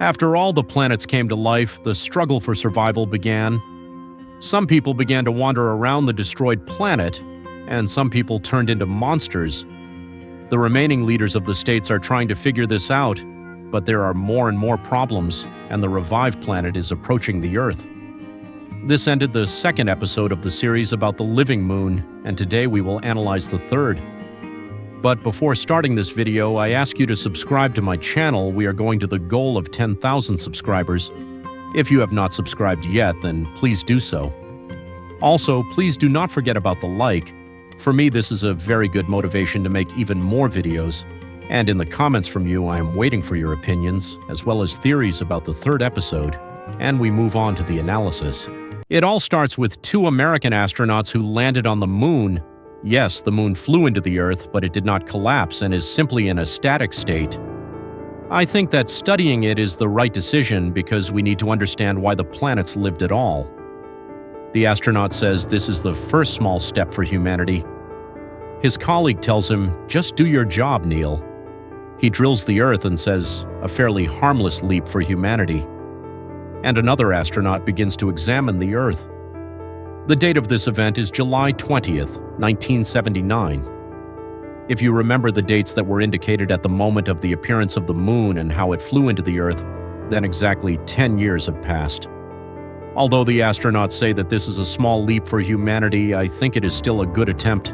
After all the planets came to life, the struggle for survival began. Some people began to wander around the destroyed planet, and some people turned into monsters. The remaining leaders of the states are trying to figure this out, but there are more and more problems, and the revived planet is approaching the Earth. This ended the second episode of the series about the living moon, and today we will analyze the third. But before starting this video, I ask you to subscribe to my channel. We are going to the goal of 10,000 subscribers. If you have not subscribed yet, then please do so. Also, please do not forget about the like. For me, this is a very good motivation to make even more videos. And in the comments from you, I am waiting for your opinions, as well as theories about the third episode. And we move on to the analysis. It all starts with two American astronauts who landed on the moon. Yes, the moon flew into the Earth, but it did not collapse and is simply in a static state. I think that studying it is the right decision because we need to understand why the planets lived at all. The astronaut says this is the first small step for humanity. His colleague tells him, "Just do your job, Neil." He drills the Earth and says, "A fairly harmless leap for humanity." And another astronaut begins to examine the Earth. The date of this event is July 20th, 1979. If you remember the dates that were indicated at the moment of the appearance of the moon and how it flew into the Earth, then exactly 10 years have passed. Although the astronauts say that this is a small leap for humanity, I think it is still a good attempt.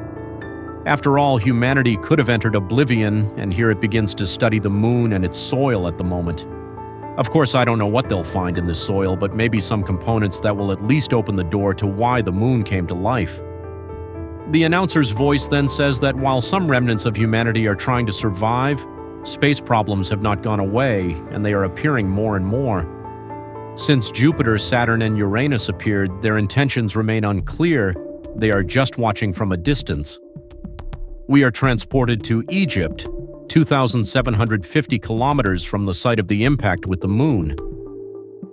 After all, humanity could have entered oblivion, and here it begins to study the moon and its soil at the moment. Of course, I don't know what they'll find in this soil, but maybe some components that will at least open the door to why the moon came to life. The announcer's voice then says that while some remnants of humanity are trying to survive, space problems have not gone away, and they are appearing more and more. Since Jupiter, Saturn, and Uranus appeared, their intentions remain unclear. They are just watching from a distance. We are transported to Egypt, 2,750 kilometers from the site of the impact with the moon.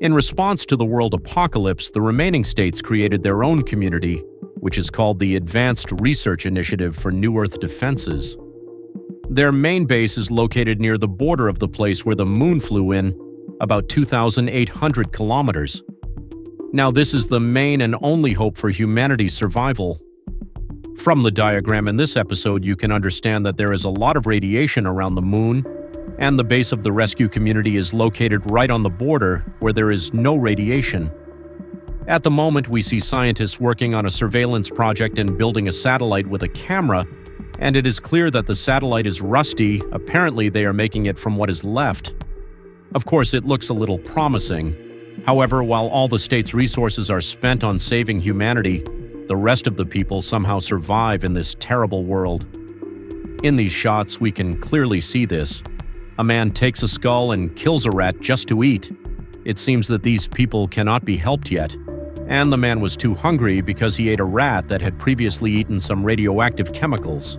In response to the world apocalypse, the remaining states created their own community, which is called the Advanced Research Initiative for New Earth Defenses. Their main base is located near the border of the place where the moon flew in, about 2,800 kilometers. Now, this is the main and only hope for humanity's survival. From the diagram in this episode, you can understand that there is a lot of radiation around the moon, and the base of the rescue community is located right on the border where there is no radiation. At the moment, we see scientists working on a surveillance project and building a satellite with a camera, and it is clear that the satellite is rusty. Apparently, they are making it from what is left. Of course, it looks a little promising. However, while all the state's resources are spent on saving humanity, the rest of the people somehow survive in this terrible world. In these shots, we can clearly see this. A man takes a skull and kills a rat just to eat. It seems that these people cannot be helped yet. And the man was too hungry because he ate a rat that had previously eaten some radioactive chemicals.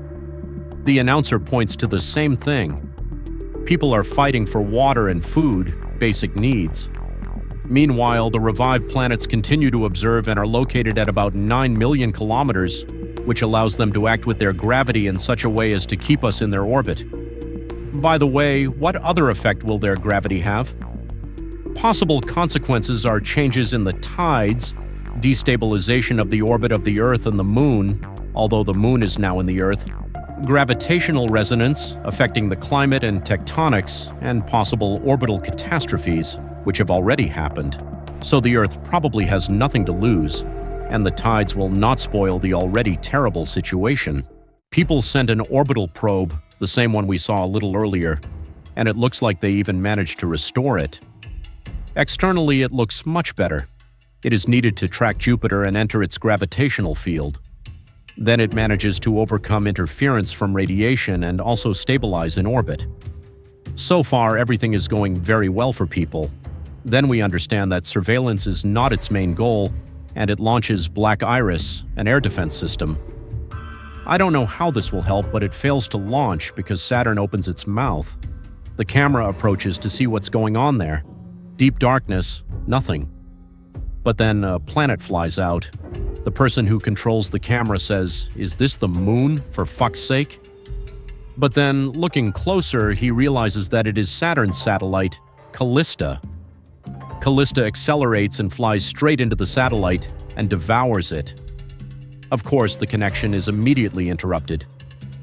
The announcer points to the same thing. People are fighting for water and food, basic needs. Meanwhile, the revived planets continue to observe and are located at about 9 million kilometers, which allows them to act with their gravity in such a way as to keep us in their orbit. By the way, what other effect will their gravity have? Possible consequences are changes in the tides, destabilization of the orbit of the Earth and the Moon, although the Moon is now in the Earth, gravitational resonance affecting the climate and tectonics, and possible orbital catastrophes, which have already happened. So the Earth probably has nothing to lose, and the tides will not spoil the already terrible situation. People sent an orbital probe, the same one we saw a little earlier, and it looks like they even managed to restore it. Externally, it looks much better. It is needed to track Jupiter and enter its gravitational field. Then it manages to overcome interference from radiation and also stabilize in orbit. So far, everything is going very well for people. Then we understand that surveillance is not its main goal, and it launches Black Iris, an air defense system. I don't know how this will help, but it fails to launch because Saturn opens its mouth. The camera approaches to see what's going on there. Deep darkness, nothing. But then a planet flies out. The person who controls the camera says, "Is this the moon, for fuck's sake?" But then, looking closer, he realizes that it is Saturn's satellite, Callista. Callista accelerates and flies straight into the satellite and devours it. Of course, the connection is immediately interrupted.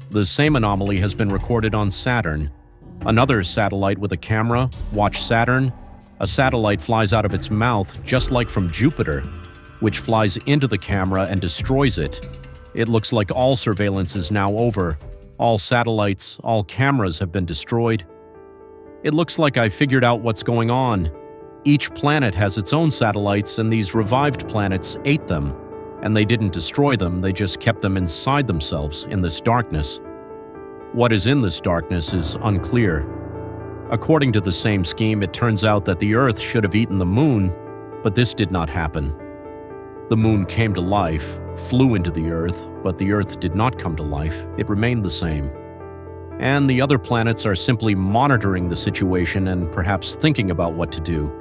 The same anomaly has been recorded on Saturn. Another satellite with a camera, watch Saturn. A satellite flies out of its mouth just like from Jupiter, which flies into the camera and destroys it. It looks like all surveillance is now over. All satellites, all cameras have been destroyed. It looks like I figured out what's going on. Each planet has its own satellites, and these revived planets ate them. And they didn't destroy them, they just kept them inside themselves in this darkness. What is in this darkness is unclear. According to the same scheme, it turns out that the Earth should have eaten the Moon, but this did not happen. The Moon came to life, flew into the Earth, but the Earth did not come to life, it remained the same. And the other planets are simply monitoring the situation and perhaps thinking about what to do.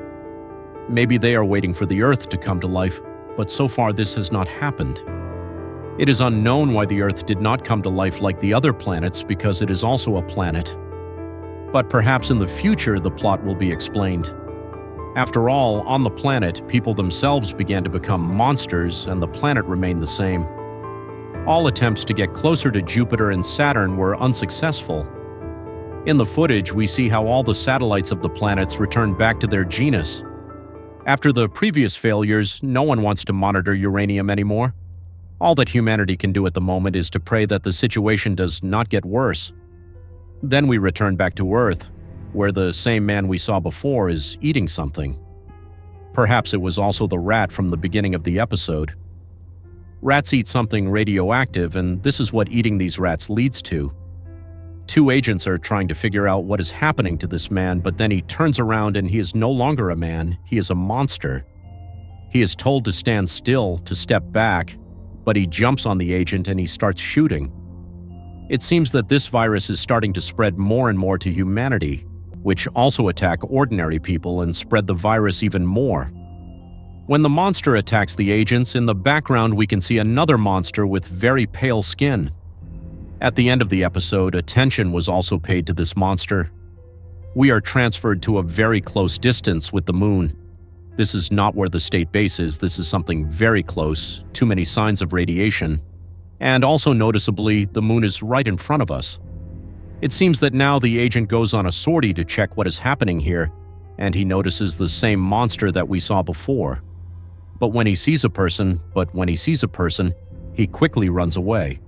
Maybe they are waiting for the Earth to come to life, but so far this has not happened. It is unknown why the Earth did not come to life like the other planets because it is also a planet. But perhaps in the future the plot will be explained. After all, on the planet, people themselves began to become monsters and the planet remained the same. All attempts to get closer to Jupiter and Saturn were unsuccessful. In the footage, we see how all the satellites of the planets returned back to their genus. After the previous failures, no one wants to monitor uranium anymore. All that humanity can do at the moment is to pray that the situation does not get worse. Then we return back to Earth, where the same man we saw before is eating something. Perhaps it was also the rat from the beginning of the episode. Rats eat something radioactive, and this is what eating these rats leads to. Two agents are trying to figure out what is happening to this man, but then he turns around and he is no longer a man, he is a monster. He is told to stand still, to step back, but he jumps on the agent and he starts shooting. It seems that this virus is starting to spread more and more to humanity, which also attack ordinary people and spread the virus even more. When the monster attacks the agents, in the background we can see another monster with very pale skin. At the end of the episode, attention was also paid to this monster. We are transferred to a very close distance with the Moon. This is not where the state base is, this is something very close, too many signs of radiation. And also noticeably, the Moon is right in front of us. It seems that now the agent goes on a sortie to check what is happening here, and he notices the same monster that we saw before. But when he sees a person, he quickly runs away.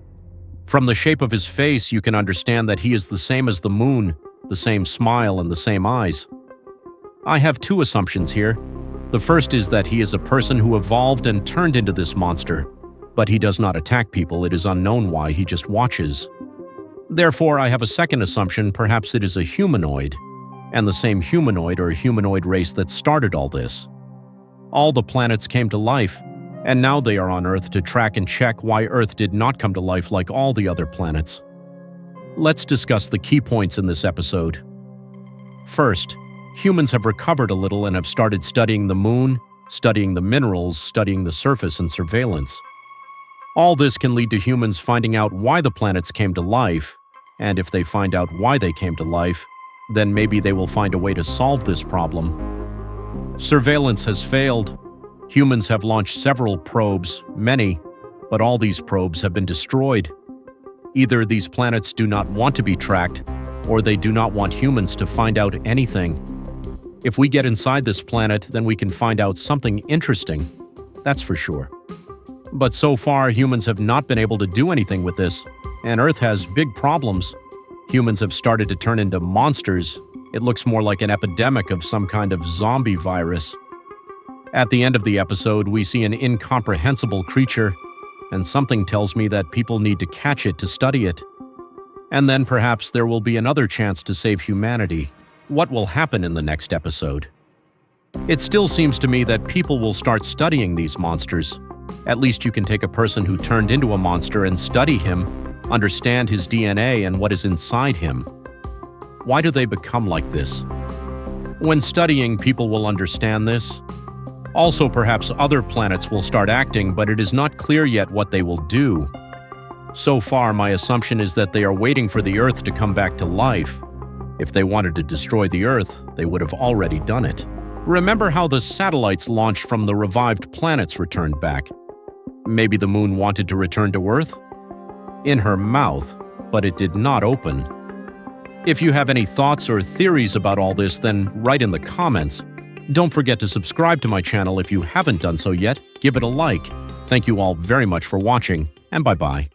From the shape of his face, you can understand that he is the same as the Moon, the same smile and the same eyes. I have two assumptions here. The first is that he is a person who evolved and turned into this monster, but he does not attack people, it is unknown why, he just watches. Therefore, I have a second assumption, perhaps it is a humanoid, and the same humanoid or humanoid race that started all this. All the planets came to life, and now they are on Earth to track and check why Earth did not come to life like all the other planets. Let's discuss the key points in this episode. First, humans have recovered a little and have started studying the Moon, studying the minerals, studying the surface and surveillance. All this can lead to humans finding out why the planets came to life, and if they find out why they came to life, then maybe they will find a way to solve this problem. Surveillance has failed. Humans have launched several probes, many, but all these probes have been destroyed. Either these planets do not want to be tracked, or they do not want humans to find out anything. If we get inside this planet, then we can find out something interesting. That's for sure. But so far, humans have not been able to do anything with this, and Earth has big problems. Humans have started to turn into monsters. It looks more like an epidemic of some kind of zombie virus. At the end of the episode, we see an incomprehensible creature, and something tells me that people need to catch it to study it. And then perhaps there will be another chance to save humanity. What will happen in the next episode? It still seems to me that people will start studying these monsters. At least you can take a person who turned into a monster and study him, understand his DNA and what is inside him. Why do they become like this? When studying, people will understand this. Also, perhaps other planets will start acting, but it is not clear yet what they will do. So far, my assumption is that they are waiting for the Earth to come back to life. If they wanted to destroy the Earth, they would have already done it. Remember how the satellites launched from the revived planets returned back? Maybe the moon wanted to return to Earth? In her mouth, but it did not open. If you have any thoughts or theories about all this, then write in the comments. Don't forget to subscribe to my channel if you haven't done so yet. Give it a like. Thank you all very much for watching, and bye-bye.